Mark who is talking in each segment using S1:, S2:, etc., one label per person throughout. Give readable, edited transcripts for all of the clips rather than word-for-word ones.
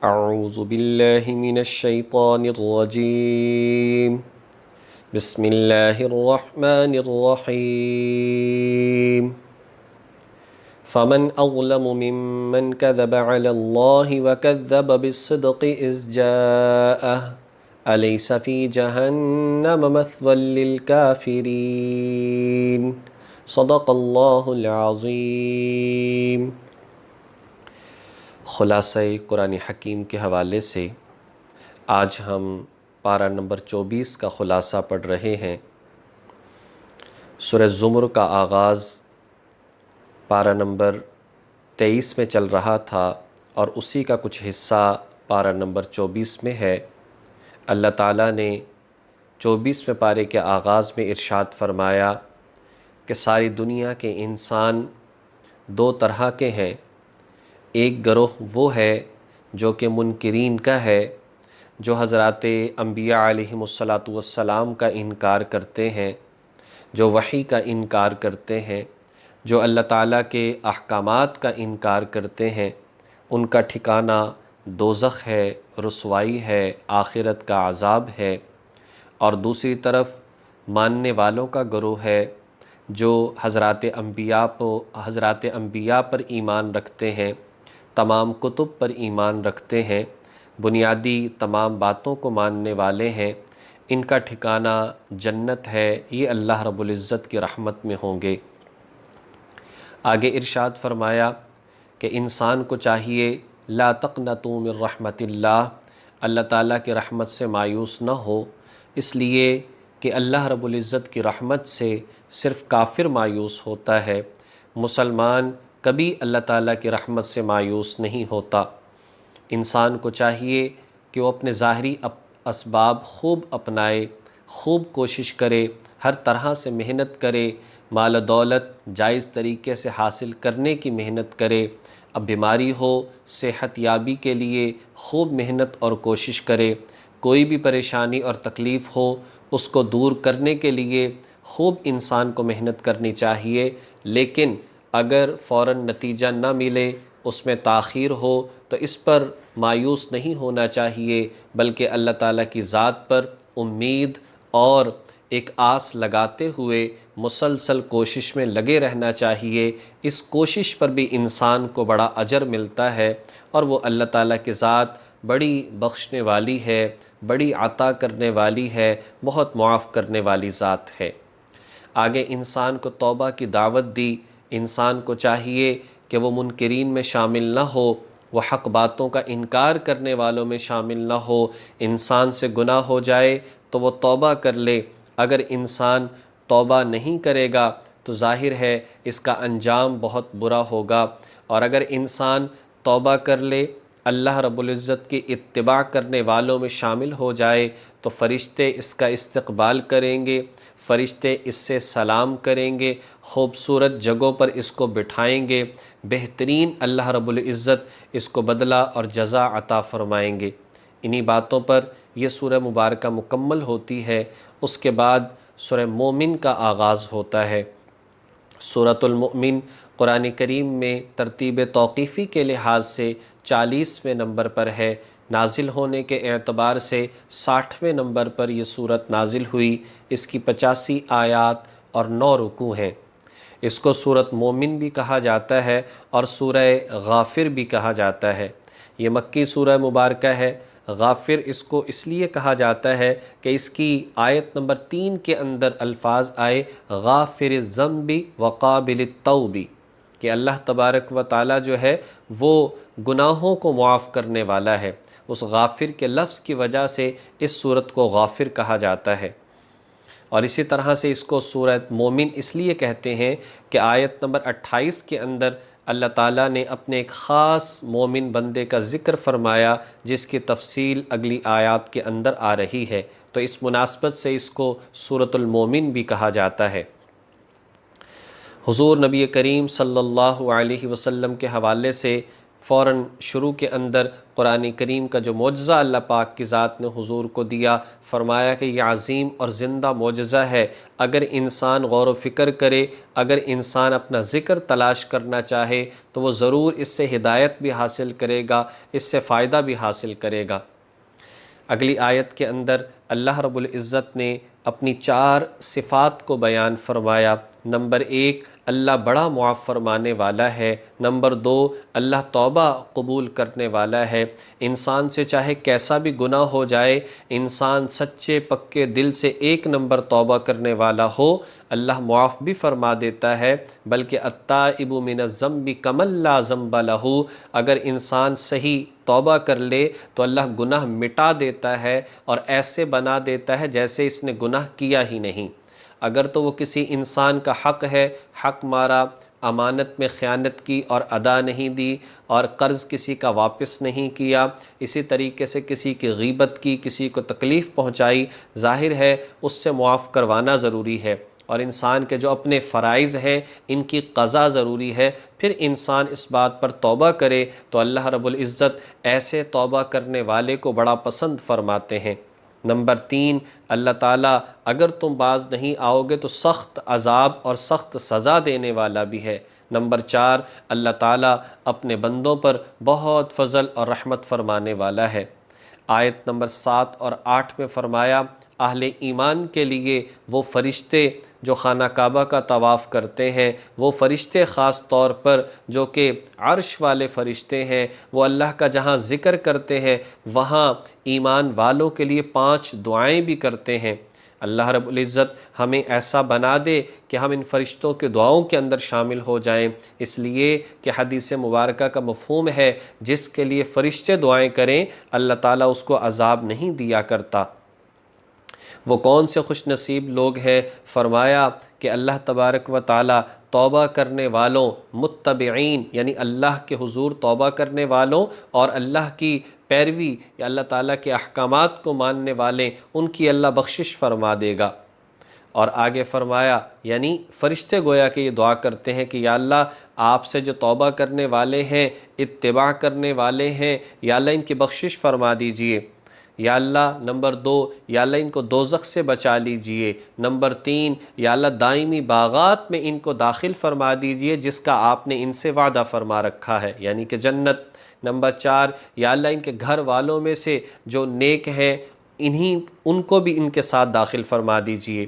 S1: اعوذ باللہ من الشیطان الرجیم بسم اللہ الرحمن الرحیم فمن اظلم ممن كذب على الله وكذب بالصدق اذ جاءه أليس في جهنم مثوى للكافرين صدق اللہ العظیم۔ خلاصہ قرآن حکیم کے حوالے سے آج ہم پارہ نمبر 24 کا خلاصہ پڑھ رہے ہیں۔ سورہ زمر کا آغاز پارہ نمبر 23 میں چل رہا تھا اور اسی کا کچھ حصہ پارہ نمبر 24 میں ہے۔ اللہ تعالیٰ نے 24ویں پارے کے آغاز میں ارشاد فرمایا کہ ساری دنیا کے انسان دو طرح کے ہیں۔ ایک گروہ وہ ہے جو کہ منکرین کا ہے، جو حضرات انبیاء علیہم السلام کا انکار کرتے ہیں، جو وحی کا انکار کرتے ہیں، جو اللہ تعالیٰ کے احکامات کا انکار کرتے ہیں۔ ان کا ٹھکانہ دوزخ ہے، رسوائی ہے، آخرت کا عذاب ہے۔ اور دوسری طرف ماننے والوں کا گروہ ہے جو حضرات انبیاء پر ایمان رکھتے ہیں، تمام کتب پر ایمان رکھتے ہیں، بنیادی تمام باتوں کو ماننے والے ہیں۔ ان کا ٹھکانہ جنت ہے، یہ اللہ رب العزت کی رحمت میں ہوں گے۔ آگے ارشاد فرمایا کہ انسان کو چاہیے لا تقنطوا من رحمت اللہ، اللہ تعالیٰ کی رحمت سے مایوس نہ ہو، اس لیے کہ اللہ رب العزت کی رحمت سے صرف کافر مایوس ہوتا ہے، مسلمان کبھی اللہ تعالیٰ کی رحمت سے مایوس نہیں ہوتا۔ انسان کو چاہیے کہ وہ اپنے ظاہری اسباب خوب اپنائے، خوب کوشش کرے، ہر طرح سے محنت کرے، مال و دولت جائز طریقے سے حاصل کرنے کی محنت کرے۔ اب بیماری ہو، صحت یابی کے لیے خوب محنت اور کوشش کرے، کوئی بھی پریشانی اور تکلیف ہو اس کو دور کرنے کے لیے خوب انسان کو محنت کرنی چاہیے، لیکن اگر فوراً نتیجہ نہ ملے، اس میں تاخیر ہو، تو اس پر مایوس نہیں ہونا چاہیے، بلکہ اللہ تعالیٰ کی ذات پر امید اور ایک آس لگاتے ہوئے مسلسل کوشش میں لگے رہنا چاہیے۔ اس کوشش پر بھی انسان کو بڑا اجر ملتا ہے، اور وہ اللہ تعالیٰ کی ذات بڑی بخشنے والی ہے، بڑی عطا کرنے والی ہے، بہت معاف کرنے والی ذات ہے۔ آگے انسان کو توبہ کی دعوت دی۔ انسان کو چاہیے کہ وہ منکرین میں شامل نہ ہو، وہ حق باتوں کا انکار کرنے والوں میں شامل نہ ہو۔ انسان سے گناہ ہو جائے تو وہ توبہ کر لے، اگر انسان توبہ نہیں کرے گا تو ظاہر ہے اس کا انجام بہت برا ہوگا، اور اگر انسان توبہ کر لے، اللہ رب العزت کی اتباع کرنے والوں میں شامل ہو جائے تو فرشتے اس کا استقبال کریں گے، فرشتے اس سے سلام کریں گے، خوبصورت جگہوں پر اس کو بٹھائیں گے، بہترین اللہ رب العزت اس کو بدلہ اور جزا عطا فرمائیں گے۔ انہی باتوں پر یہ سورہ مبارکہ مکمل ہوتی ہے۔ اس کے بعد سورہ مومن کا آغاز ہوتا ہے۔ سورۃ المؤمن قرآن کریم میں ترتیب توقیفی کے لحاظ سے 40ویں نمبر پر ہے، نازل ہونے کے اعتبار سے 60ویں نمبر پر یہ صورت نازل ہوئی۔ اس کی 85 آیات اور 9 رکوع ہیں۔ اس کو سورۃ مومن بھی کہا جاتا ہے اور سورہ غافر بھی کہا جاتا ہے۔ یہ مکی سورہ مبارکہ ہے۔ غافر اس کو اس لیے کہا جاتا ہے کہ اس کی آیت نمبر 3 کے اندر الفاظ آئے غافر الذنب وقابل التوب، کہ اللہ تبارک و تعالیٰ جو ہے وہ گناہوں کو معاف کرنے والا ہے۔ اس غافر کے لفظ کی وجہ سے اس صورت کو غافر کہا جاتا ہے۔ اور اسی طرح سے اس کو سورہ مومن اس لیے کہتے ہیں کہ آیت نمبر 28 کے اندر اللہ تعالیٰ نے اپنے ایک خاص مومن بندے کا ذکر فرمایا، جس کی تفصیل اگلی آیات کے اندر آ رہی ہے، تو اس مناسبت سے اس کو سورۃ المومن بھی کہا جاتا ہے۔ حضور نبی کریم صلی اللہ علیہ وسلم کے حوالے سے فوراً شروع کے اندر قرآن کریم کا جو معجزہ اللہ پاک کی ذات نے حضور کو دیا، فرمایا کہ یہ عظیم اور زندہ معجزہ ہے، اگر انسان غور و فکر کرے، اگر انسان اپنا ذکر تلاش کرنا چاہے تو وہ ضرور اس سے ہدایت بھی حاصل کرے گا، اس سے فائدہ بھی حاصل کرے گا۔ اگلی آیت کے اندر اللہ رب العزت نے اپنی 4 صفات کو بیان فرمایا۔ نمبر 1، اللہ بڑا معاف فرمانے والا ہے۔ نمبر 2، اللہ توبہ قبول کرنے والا ہے۔ انسان سے چاہے کیسا بھی گناہ ہو جائے، انسان سچے پکے دل سے 1 نمبر توبہ کرنے والا ہو، اللہ معاف بھی فرما دیتا ہے، بلکہ التائب من الذنب کمن لا ذنب لہ، اگر انسان صحیح توبہ کر لے تو اللہ گناہ مٹا دیتا ہے اور ایسے بنا دیتا ہے جیسے اس نے گناہ کیا ہی نہیں۔ اگر تو وہ کسی انسان کا حق ہے، حق مارا، امانت میں خیانت کی اور ادا نہیں دی، اور قرض کسی کا واپس نہیں کیا، اسی طریقے سے کسی کی غیبت کی، کسی کو تکلیف پہنچائی، ظاہر ہے اس سے معاف کروانا ضروری ہے، اور انسان کے جو اپنے فرائض ہیں ان کی قضا ضروری ہے۔ پھر انسان اس بات پر توبہ کرے تو اللہ رب العزت ایسے توبہ کرنے والے کو بڑا پسند فرماتے ہیں۔ نمبر 3، اللہ تعالیٰ اگر تم باز نہیں آؤ گے تو سخت عذاب اور سخت سزا دینے والا بھی ہے۔ نمبر 4، اللہ تعالیٰ اپنے بندوں پر بہت فضل اور رحمت فرمانے والا ہے۔ آیت نمبر 7 اور 8 میں فرمایا، اہل ایمان کے لیے وہ فرشتے جو خانہ کعبہ کا طواف کرتے ہیں، وہ فرشتے خاص طور پر جو کہ عرش والے فرشتے ہیں، وہ اللہ کا جہاں ذکر کرتے ہیں وہاں ایمان والوں کے لیے 5 دعائیں بھی کرتے ہیں۔ اللہ رب العزت ہمیں ایسا بنا دے کہ ہم ان فرشتوں کے دعاؤں کے اندر شامل ہو جائیں، اس لیے کہ حدیث مبارکہ کا مفہوم ہے جس کے لیے فرشتے دعائیں کریں اللہ تعالیٰ اس کو عذاب نہیں دیا کرتا۔ وہ کون سے خوش نصیب لوگ ہیں؟ فرمایا کہ اللہ تبارک و تعالیٰ توبہ کرنے والوں، متبعین یعنی اللہ کے حضور توبہ کرنے والوں اور اللہ کی پیروی یا اللہ تعالیٰ کے احکامات کو ماننے والے، ان کی اللہ بخشش فرما دے گا۔ اور آگے فرمایا یعنی فرشتے گویا کہ یہ دعا کرتے ہیں کہ یا اللہ آپ سے جو توبہ کرنے والے ہیں، اتباع کرنے والے ہیں، یا اللہ ان کی بخشش فرما دیجئے۔ یا اللہ نمبر 2، یا اللہ ان کو دوزخ سے بچا لیجئے۔ نمبر 3، یا اللہ دائمی باغات میں ان کو داخل فرما دیجئے جس کا آپ نے ان سے وعدہ فرما رکھا ہے، یعنی کہ جنت۔ نمبر 4، یا اللہ ان کے گھر والوں میں سے جو نیک ہیں ان کو بھی ان کے ساتھ داخل فرما دیجئے۔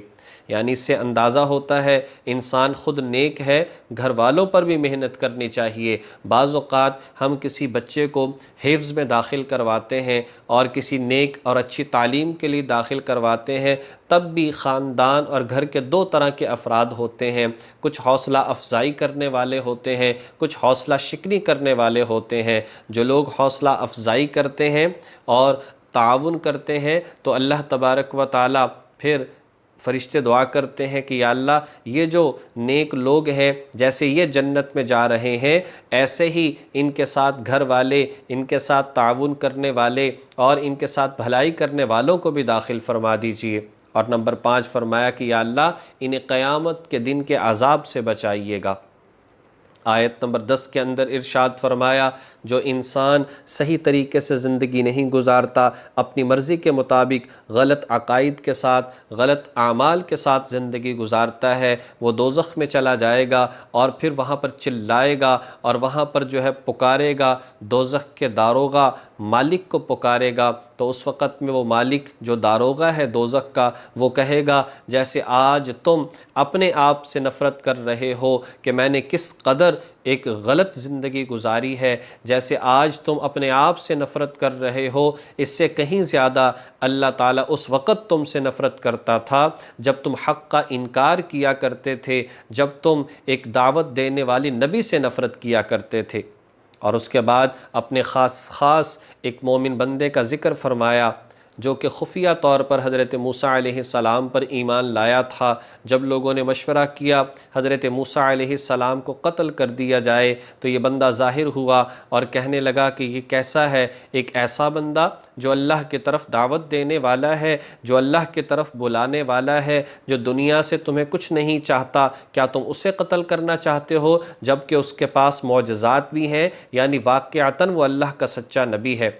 S1: یعنی اس سے اندازہ ہوتا ہے انسان خود نیک ہے، گھر والوں پر بھی محنت کرنی چاہیے۔ بعض اوقات ہم کسی بچے کو حفظ میں داخل کرواتے ہیں اور کسی نیک اور اچھی تعلیم کے لیے داخل کرواتے ہیں، تب بھی خاندان اور گھر کے 2 طرح کے افراد ہوتے ہیں، کچھ حوصلہ افزائی کرنے والے ہوتے ہیں، کچھ حوصلہ شکنی کرنے والے ہوتے ہیں۔ جو لوگ حوصلہ افزائی کرتے ہیں اور تعاون کرتے ہیں تو اللہ تبارک و تعالیٰ پھر فرشتے دعا کرتے ہیں کہ یا اللہ یہ جو نیک لوگ ہیں جیسے یہ جنت میں جا رہے ہیں، ایسے ہی ان کے ساتھ گھر والے، ان کے ساتھ تعاون کرنے والے اور ان کے ساتھ بھلائی کرنے والوں کو بھی داخل فرما دیجئے۔ اور نمبر 5 فرمایا کہ یا اللہ انہیں قیامت کے دن کے عذاب سے بچائیے گا۔ آیت نمبر 10 کے اندر ارشاد فرمایا، جو انسان صحیح طریقے سے زندگی نہیں گزارتا، اپنی مرضی کے مطابق غلط عقائد کے ساتھ، غلط اعمال کے ساتھ زندگی گزارتا ہے، وہ دوزخ میں چلا جائے گا اور پھر وہاں پر چلائے گا اور وہاں پر جو ہے پکارے گا، دوزخ کے داروغہ مالک کو پکارے گا، تو اس وقت میں وہ مالک جو داروغہ ہے دوزخ کا، وہ کہے گا جیسے آج تم اپنے آپ سے نفرت کر رہے ہو کہ میں نے کس قدر ایک غلط زندگی گزاری ہے، جیسے آج تم اپنے آپ سے نفرت کر رہے ہو، اس سے کہیں زیادہ اللہ تعالیٰ اس وقت تم سے نفرت کرتا تھا جب تم حق کا انکار کیا کرتے تھے، جب تم ایک دعوت دینے والی نبی سے نفرت کیا کرتے تھے۔ اور اس کے بعد اپنے خاص ایک مومن بندے کا ذکر فرمایا، جو کہ خفیہ طور پر حضرت موسیٰ علیہ السلام پر ایمان لایا تھا، جب لوگوں نے مشورہ کیا حضرت موسیٰ علیہ السلام کو قتل کر دیا جائے تو یہ بندہ ظاہر ہوا اور کہنے لگا کہ یہ کیسا ہے، ایک ایسا بندہ جو اللہ کی طرف دعوت دینے والا ہے، جو اللہ کی طرف بلانے والا ہے، جو دنیا سے تمہیں کچھ نہیں چاہتا، کیا تم اسے قتل کرنا چاہتے ہو جبکہ اس کے پاس معجزات بھی ہیں، یعنی واقعتاً وہ اللہ کا سچا نبی ہے۔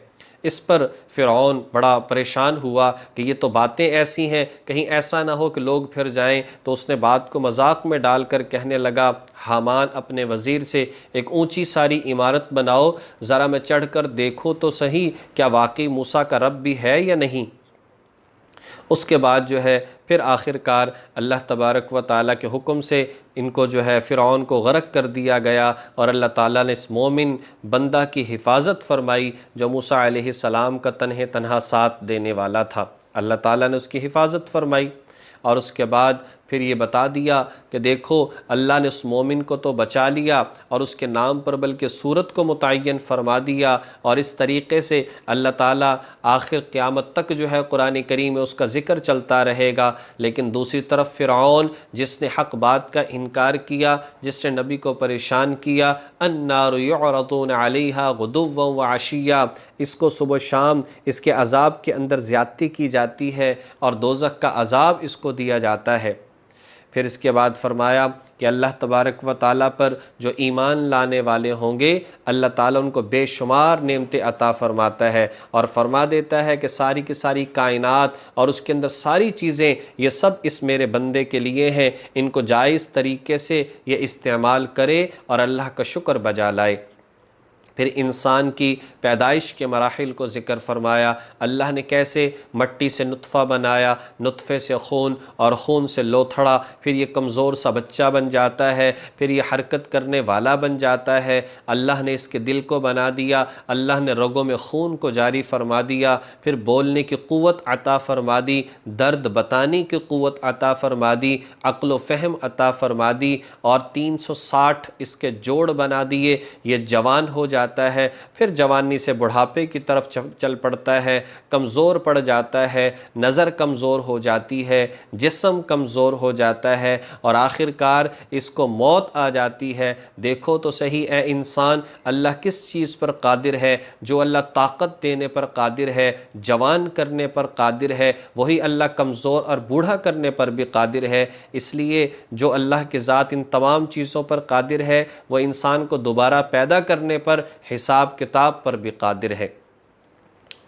S1: اس پر فرعون بڑا پریشان ہوا کہ یہ تو باتیں ایسی ہیں، کہیں ایسا نہ ہو کہ لوگ پھر جائیں، تو اس نے بات کو مذاق میں ڈال کر کہنے لگا، حامان اپنے وزیر سے ایک اونچی ساری عمارت بناؤ، ذرا میں چڑھ کر دیکھوں تو صحیح کیا واقعی موسیٰ کا رب بھی ہے یا نہیں۔ اس کے بعد جو ہے پھر آخرکار اللہ تبارک و تعالیٰ کے حکم سے ان کو جو ہے فرعون کو غرق کر دیا گیا، اور اللہ تعالیٰ نے اس مومن بندہ کی حفاظت فرمائی جو موسیٰ علیہ السلام کا تنہا ساتھ دینے والا تھا۔ اللہ تعالیٰ نے اس کی حفاظت فرمائی، اور اس کے بعد پھر یہ بتا دیا کہ دیکھو اللہ نے اس مومن کو تو بچا لیا اور اس کے نام پر بلکہ صورت کو متعین فرما دیا، اور اس طریقے سے اللہ تعالیٰ آخر قیامت تک جو ہے قرآن کریم میں اس کا ذکر چلتا رہے گا۔ لیکن دوسری طرف فرعون جس نے حق بات کا انکار کیا، جس نے نبی کو پریشان کیا، النار یعرضون علیہا غدوا وعشیا، اس کو صبح و شام اس کے عذاب کے اندر زیادتی کی جاتی ہے اور دوزخ کا عذاب اس کو دیا جاتا ہے۔ پھر اس کے بعد فرمایا کہ اللہ تبارک و تعالیٰ پر جو ایمان لانے والے ہوں گے اللہ تعالیٰ ان کو بے شمار نعمتیں عطا فرماتا ہے، اور فرما دیتا ہے کہ ساری کی ساری کائنات اور اس کے اندر ساری چیزیں یہ سب اس میرے بندے کے لیے ہیں، ان کو جائز طریقے سے یہ استعمال کرے اور اللہ کا شکر بجا لائے۔ پھر انسان کی پیدائش کے مراحل کو ذکر فرمایا، اللہ نے کیسے مٹی سے نطفہ بنایا، نطفے سے خون اور خون سے لوتھڑا، پھر یہ کمزور سا بچہ بن جاتا ہے، پھر یہ حرکت کرنے والا بن جاتا ہے، اللہ نے اس کے دل کو بنا دیا، اللہ نے رگوں میں خون کو جاری فرما دیا، پھر بولنے کی قوت عطا فرما دی، درد بتانے کی قوت عطا فرما دی، عقل و فہم عطا فرما دی، اور 360 اس کے جوڑ بنا دیے، یہ جوان ہو جاتا ہے، پھر جوانی سے بڑھاپے کی طرف چل پڑتا ہے، کمزور پڑ جاتا ہے، نظر کمزور ہو جاتی ہے، جسم کمزور ہو جاتا ہے، اور آخر کار اس کو موت آ جاتی ہے۔ دیکھو تو صحیح اے انسان، اللہ کس چیز پر قادر ہے؟ جو اللہ طاقت دینے پر قادر ہے، جوان کرنے پر قادر ہے، وہی اللہ کمزور اور بوڑھا کرنے پر بھی قادر ہے۔ اس لیے جو اللہ کے ذات ان تمام چیزوں پر قادر ہے، وہ انسان کو دوبارہ پیدا کرنے پر، حساب کتاب پر بھی قادر ہے۔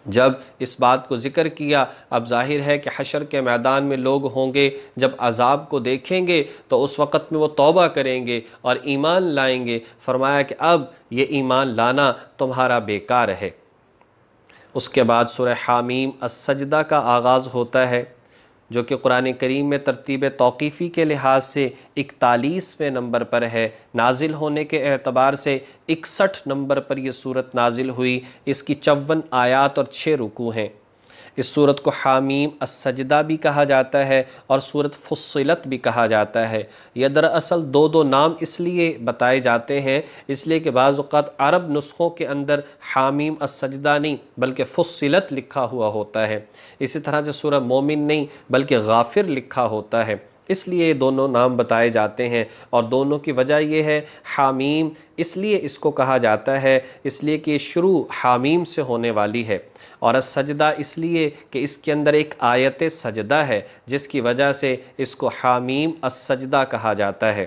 S1: جب اس بات کو ذکر کیا، اب ظاہر ہے کہ حشر کے میدان میں لوگ ہوں گے، جب عذاب کو دیکھیں گے تو اس وقت میں وہ توبہ کریں گے اور ایمان لائیں گے۔ فرمایا کہ اب یہ ایمان لانا تمہارا بیکار ہے۔ اس کے بعد سورہ حامیم السجدہ کا آغاز ہوتا ہے، جو کہ قرآن کریم میں ترتیب توقیفی کے لحاظ سے 41ویں نمبر پر ہے، نازل ہونے کے اعتبار سے 61 نمبر پر یہ صورت نازل ہوئی۔ اس کی 54 آیات اور 6 رکوع ہیں۔ اس صورت کو حامیم السجدہ بھی کہا جاتا ہے اور صورت فصلت بھی کہا جاتا ہے۔ یہ دراصل دو نام اس لیے بتائے جاتے ہیں، اس لیے کہ بعض اوقات عرب نسخوں کے اندر حامیم السجدہ نہیں بلکہ فصلت لکھا ہوا ہوتا ہے، اسی طرح سے سورہ مومن نہیں بلکہ غافر لکھا ہوتا ہے، اس لیے یہ دونوں نام بتائے جاتے ہیں۔ اور دونوں کی وجہ یہ ہے، حامیم اس لیے اس کو کہا جاتا ہے اس لیے کہ یہ شروع حامیم سے ہونے والی ہے، اور السجدہ اس لیے کہ اس کے اندر ایک آیت سجدہ ہے جس کی وجہ سے اس کو حامیم السجدہ کہا جاتا ہے۔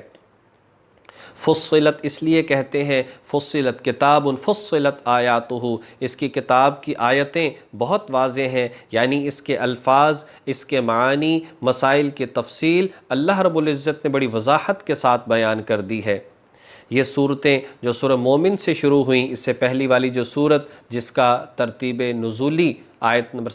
S1: فصلت اس لیے کہتے ہیں، فصلت کتاب فصلت آیاتہ، اس کی کتاب کی آیتیں بہت واضح ہیں، یعنی اس کے الفاظ، اس کے معانی، مسائل کی تفصیل اللہ رب العزت نے بڑی وضاحت کے ساتھ بیان کر دی ہے۔ یہ صورتیں جو سورہ مومن سے شروع ہوئیں، اس سے پہلی والی جو صورت جس کا ترتیب نزولی آیت نمبر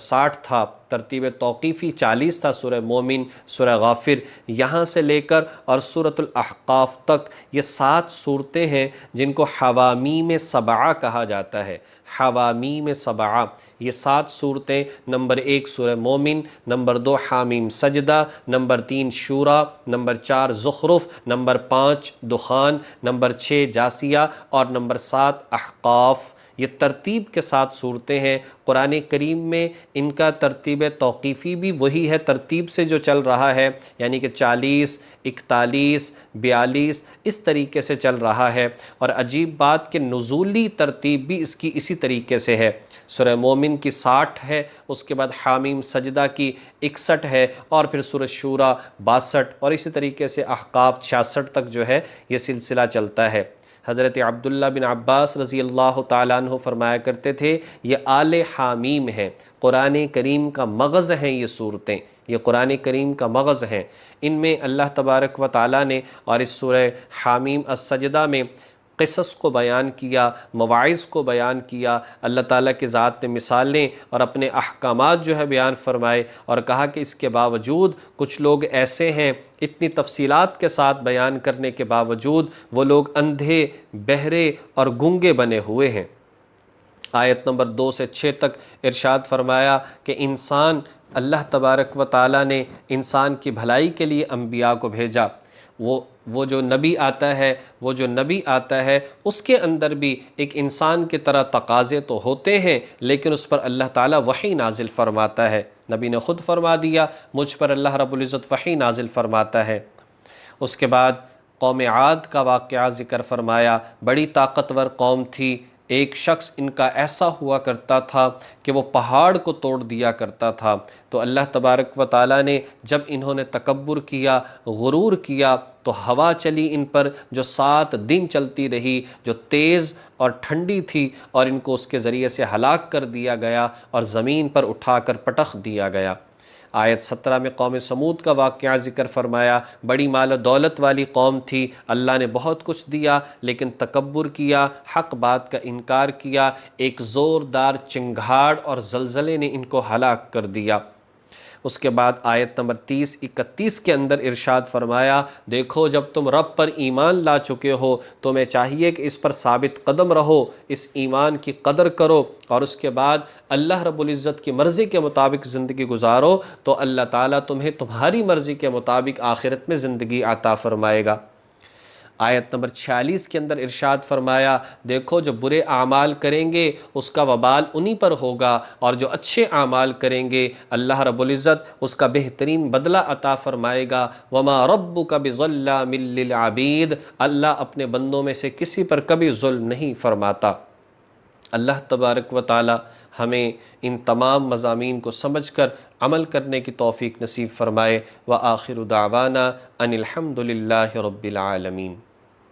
S1: 60 تھا، ترتیب توقیفی 40 تھا، سورہ مومن، سورہ غافر، یہاں سے لے کر اور سورۃ الاحقاف تک یہ 7 صورتیں ہیں جن کو حوامیم سبعہ کہا جاتا ہے۔ حوامیم سبعہ، یہ 7 صورتیں، نمبر 1 سورہ مومن، نمبر 2 حامیم سجدہ، نمبر 3 شورى، نمبر 4 زخرف، نمبر 5 دخان، نمبر 6 جاسیہ اور نمبر 7 احقاف۔ یہ ترتیب کے ساتھ صورتیں ہیں۔ قرآن کریم میں ان کا ترتیب توقیفی بھی وہی ہے، ترتیب سے جو چل رہا ہے، یعنی کہ 40، 41، 42 اس طریقے سے چل رہا ہے۔ اور عجیب بات کہ نزولی ترتیب بھی اس کی اسی طریقے سے ہے۔ سورہ مومن کی 60 ہے، اس کے بعد حامیم سجدہ کی 61 ہے، اور پھر سورہ شورى 62، اور اسی طریقے سے احقاف 66 تک جو ہے یہ سلسلہ چلتا ہے۔ حضرت عبداللہ بن عباس رضی اللہ تعالیٰ عنہ فرمایا کرتے تھے، یہ آل حامیم ہیں، قرآن کریم کا مغز ہیں یہ صورتیں، یہ قرآن کریم کا مغز ہیں۔ ان میں اللہ تبارک و تعالیٰ نے اور اس سورہ حامیم السجدہ میں قصص کو بیان کیا، مواعظ کو بیان کیا، اللہ تعالیٰ کی ذات نے مثالیں اور اپنے احکامات جو ہے بیان فرمائے، اور کہا کہ اس کے باوجود کچھ لوگ ایسے ہیں، اتنی تفصیلات کے ساتھ بیان کرنے کے باوجود وہ لوگ اندھے، بہرے اور گونگے بنے ہوئے ہیں۔ آیت نمبر 2 سے 6 تک ارشاد فرمایا کہ انسان، اللہ تبارک و تعالیٰ نے انسان کی بھلائی کے لیے انبیاء کو بھیجا۔ وہ جو نبی آتا ہے اس کے اندر بھی ایک انسان کی طرح تقاضے تو ہوتے ہیں، لیکن اس پر اللہ تعالیٰ وحی نازل فرماتا ہے۔ نبی نے خود فرما دیا، مجھ پر اللہ رب العزت وحی نازل فرماتا ہے۔ اس کے بعد قوم عاد کا واقعہ ذکر فرمایا، بڑی طاقتور قوم تھی، ایک شخص ان کا ایسا ہوا کرتا تھا کہ وہ پہاڑ کو توڑ دیا کرتا تھا۔ تو اللہ تبارک و تعالیٰ نے جب انہوں نے تکبر کیا، غرور کیا، تو ہوا چلی ان پر جو 7 دن چلتی رہی، جو تیز اور ٹھنڈی تھی، اور ان کو اس کے ذریعے سے ہلاک کر دیا گیا اور زمین پر اٹھا کر پٹخ دیا گیا۔ آیت 17 میں قوم سمود کا واقعہ ذکر فرمایا، بڑی مال و دولت والی قوم تھی، اللہ نے بہت کچھ دیا لیکن تکبر کیا، حق بات کا انکار کیا، ایک زوردار چنگھاڑ اور زلزلے نے ان کو ہلاک کر دیا۔ اس کے بعد آیت نمبر 30-31 کے اندر ارشاد فرمایا، دیکھو جب تم رب پر ایمان لا چکے ہو تمہیں چاہیے کہ اس پر ثابت قدم رہو، اس ایمان کی قدر کرو، اور اس کے بعد اللہ رب العزت کی مرضی کے مطابق زندگی گزارو، تو اللہ تعالیٰ تمہیں تمہاری مرضی کے مطابق آخرت میں زندگی عطا فرمائے گا۔ آیت نمبر 46 کے اندر ارشاد فرمایا، دیکھو جو برے اعمال کریں گے اس کا وبال انہی پر ہوگا، اور جو اچھے اعمال کریں گے اللہ رب العزت اس کا بہترین بدلہ عطا فرمائے گا۔ وَمَا رَبُّكَ بِظَلَّامٍ لِّلْعَبِيدِ، اللہ اپنے بندوں میں سے کسی پر کبھی ظلم نہیں فرماتا۔ اللہ تبارک و تعالی ہمیں ان تمام مضامین کو سمجھ کر عمل کرنے کی توفیق نصیب فرمائے۔ وآخر دعوانا ان الحمد للہ رب العالمین۔